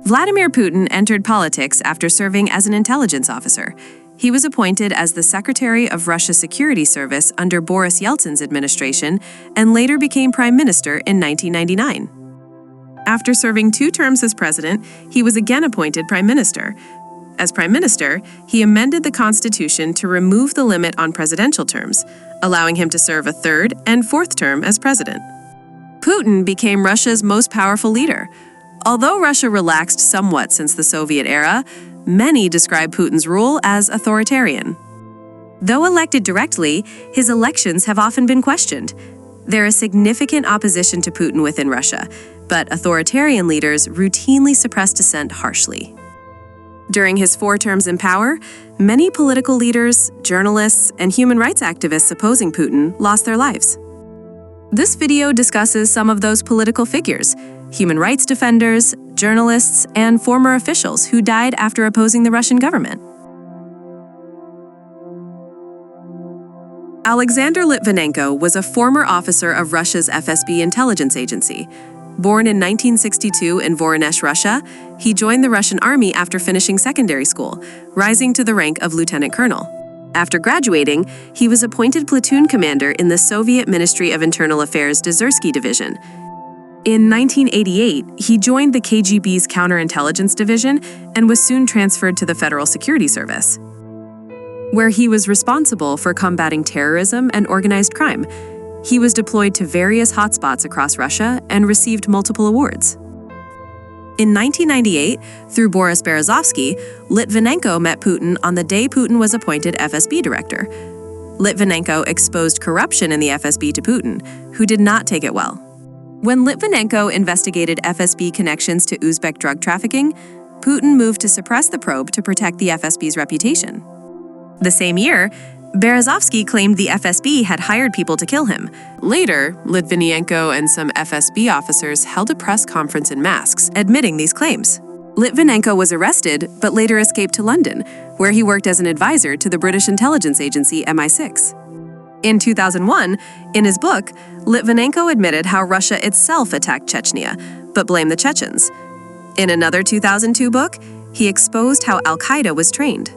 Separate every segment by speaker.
Speaker 1: Vladimir Putin entered politics after serving as an intelligence officer. He was appointed as the Secretary of Russia's Security Service under Boris Yeltsin's administration and later became Prime Minister in 1999. After serving 2 terms as president, he was again appointed Prime Minister. As Prime Minister, he amended the Constitution to remove the limit on presidential terms, allowing him to serve a 3rd and 4th term as president. Putin became Russia's most powerful leader. Although Russia relaxed somewhat since the Soviet era, many describe Putin's rule as authoritarian. Though elected directly, his elections have often been questioned. There is significant opposition to Putin within Russia, but authoritarian leaders routinely suppress dissent harshly. During his 4 terms in power, many political leaders, journalists, and human rights activists opposing Putin lost their lives. This video discusses some of those political figures, human rights defenders, journalists, and former officials who died after opposing the Russian government. Alexander Litvinenko was a former officer of Russia's FSB intelligence agency. Born in 1962 in Voronezh, Russia, he joined the Russian army after finishing secondary school, rising to the rank of lieutenant colonel. After graduating, he was appointed platoon commander in the Soviet Ministry of Internal Affairs Dzerzhinsky Division. In 1988, he joined the KGB's counterintelligence division and was soon transferred to the Federal Security Service, where he was responsible for combating terrorism and organized crime. He was deployed to various hotspots across Russia and received multiple awards. In 1998, through Boris Berezovsky, Litvinenko met Putin on the day Putin was appointed FSB director. Litvinenko exposed corruption in the FSB to Putin, who did not take it well. When Litvinenko investigated FSB connections to Uzbek drug trafficking, Putin moved to suppress the probe to protect the FSB's reputation. The same year, Berezovsky claimed the FSB had hired people to kill him. Later, Litvinenko and some FSB officers held a press conference in masks, admitting these claims. Litvinenko was arrested, but later escaped to London, where he worked as an advisor to the British intelligence agency MI6. In 2001, in his book, Litvinenko admitted how Russia itself attacked Chechnya, but blamed the Chechens. In another 2002 book, he exposed how Al-Qaeda was trained.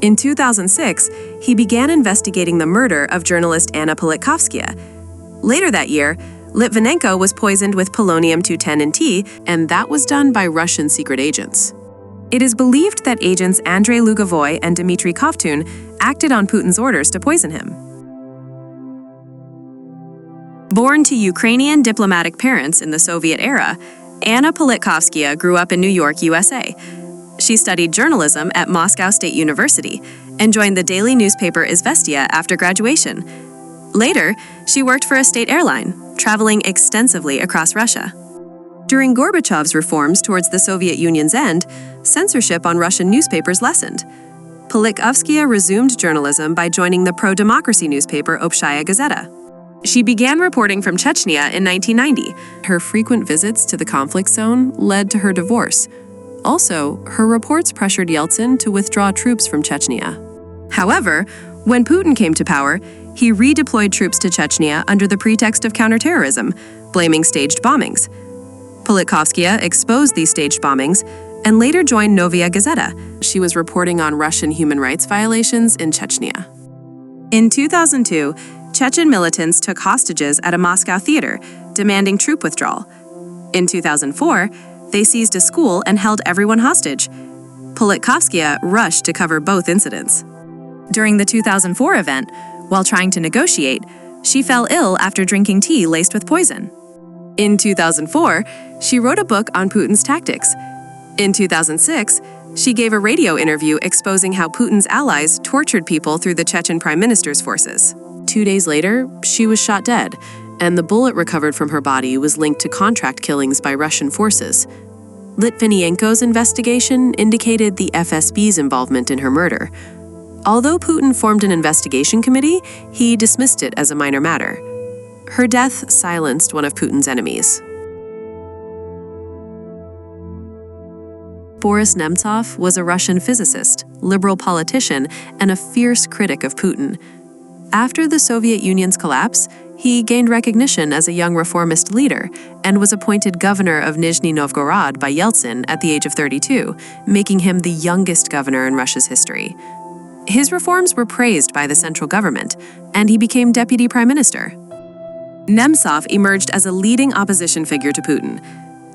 Speaker 1: In 2006, he began investigating the murder of journalist Anna Politkovskaya. Later that year, Litvinenko was poisoned with polonium-210 in tea, and that was done by Russian secret agents. It is believed that agents Andrei Lugovoy and Dmitry Kovtun acted on Putin's orders to poison him. Born to Ukrainian diplomatic parents in the Soviet era, Anna Politkovskaya grew up in New York, USA. She studied journalism at Moscow State University and joined the daily newspaper Izvestia after graduation. Later, she worked for a state airline, traveling extensively across Russia. During Gorbachev's reforms towards the Soviet Union's end, censorship on Russian newspapers lessened. Politkovskaya resumed journalism by joining the pro-democracy newspaper Obshchaya Gazeta. She began reporting from Chechnya in 1990. Her frequent visits to the conflict zone led to her divorce. Also, her reports pressured Yeltsin to withdraw troops from Chechnya. However, when Putin came to power, he redeployed troops to Chechnya under the pretext of counterterrorism, blaming staged bombings. Politkovskaya exposed these staged bombings and later joined Novaya Gazeta. She was reporting on Russian human rights violations in Chechnya. In 2002, Chechen militants took hostages at a Moscow theater, demanding troop withdrawal. In 2004, they seized a school and held everyone hostage. Politkovskaya rushed to cover both incidents. During the 2004 event, while trying to negotiate, she fell ill after drinking tea laced with poison. In 2004, she wrote a book on Putin's tactics. In 2006, she gave a radio interview exposing how Putin's allies tortured people through the Chechen prime minister's forces. 2 days later, she was shot dead, and the bullet recovered from her body was linked to contract killings by Russian forces. Litvinenko's investigation indicated the FSB's involvement in her murder. Although Putin formed an investigation committee, he dismissed it as a minor matter. Her death silenced one of Putin's enemies. Boris Nemtsov was a Russian physicist, liberal politician, and a fierce critic of Putin. After the Soviet Union's collapse, He gained recognition as a young reformist leader and was appointed governor of Nizhny Novgorod by Yeltsin at the age of 32, making him the youngest governor in Russia's history. His reforms were praised by the central government, and he became deputy prime minister. Nemtsov emerged as a leading opposition figure to Putin.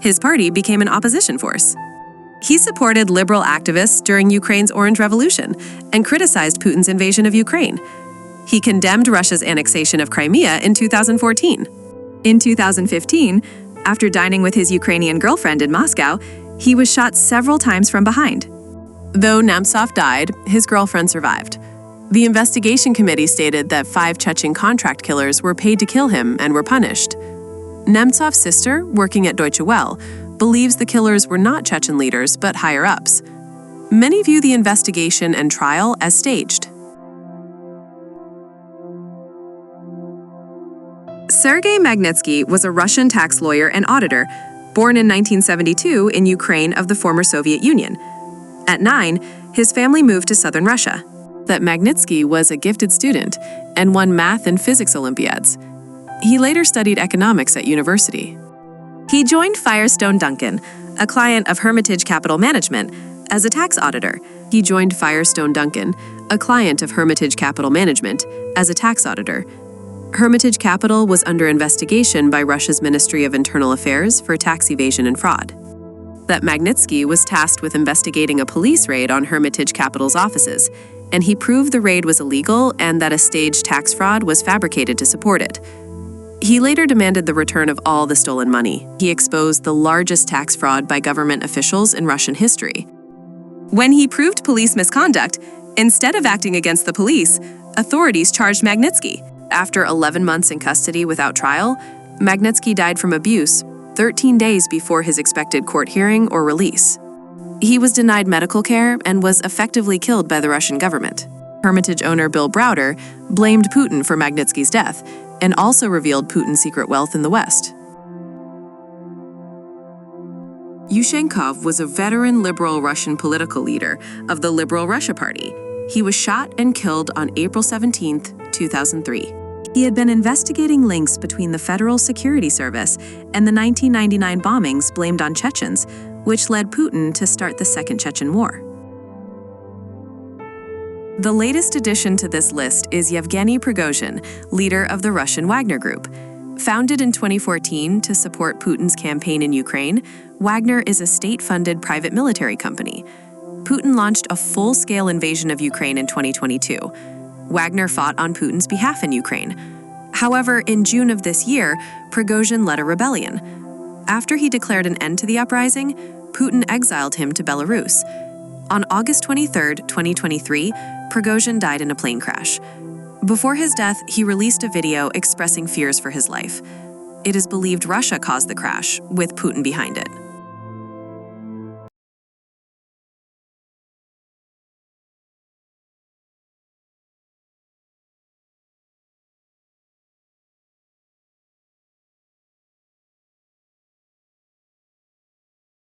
Speaker 1: His party became an opposition force. He supported liberal activists during Ukraine's Orange Revolution and criticized Putin's invasion of Ukraine. He condemned Russia's annexation of Crimea in 2014. In 2015, after dining with his Ukrainian girlfriend in Moscow, he was shot several times from behind. Though Nemtsov died, his girlfriend survived. The investigation committee stated that 5 Chechen contract killers were paid to kill him and were punished. Nemtsov's sister, working at Deutsche Welle, believes the killers were not Chechen leaders but higher-ups. Many view the investigation and trial as staged. Sergei Magnitsky was a Russian tax lawyer and auditor, born in 1972 in Ukraine of the former Soviet Union. At 9, his family moved to southern Russia. That Magnitsky was a gifted student and won math and physics Olympiads. He later studied economics at university. He joined Firestone Duncan, a client of Hermitage Capital Management, as a tax auditor. He joined Firestone Duncan, a client of Hermitage Capital Management, as a tax auditor. Hermitage Capital was under investigation by Russia's Ministry of Internal Affairs for tax evasion and fraud. That Magnitsky was tasked with investigating a police raid on Hermitage Capital's offices, and he proved the raid was illegal and that a staged tax fraud was fabricated to support it. He later demanded the return of all the stolen money. He exposed the largest tax fraud by government officials in Russian history. When he proved police misconduct, instead of acting against the police, authorities charged Magnitsky. After 11 months in custody without trial, Magnitsky died from abuse 13 days before his expected court hearing or release. He was denied medical care and was effectively killed by the Russian government. Hermitage owner Bill Browder blamed Putin for Magnitsky's death and also revealed Putin's secret wealth in the West. Yushchenkov was a veteran liberal Russian political leader of the Liberal Russia Party. He was shot and killed on April 17, 2003. He had been investigating links between the Federal Security Service and the 1999 bombings blamed on Chechens, which led Putin to start the Second Chechen War. The latest addition to this list is Yevgeny Prigozhin, leader of the Russian Wagner Group. Founded in 2014 to support Putin's campaign in Ukraine, Wagner is a state-funded private military company. Putin launched a full-scale invasion of Ukraine in 2022. Wagner fought on Putin's behalf in Ukraine. However, in June of this year, Prigozhin led a rebellion. After he declared an end to the uprising, Putin exiled him to Belarus. On August 23, 2023, Prigozhin died in a plane crash. Before his death, he released a video expressing fears for his life. It is believed Russia caused the crash, with Putin behind it.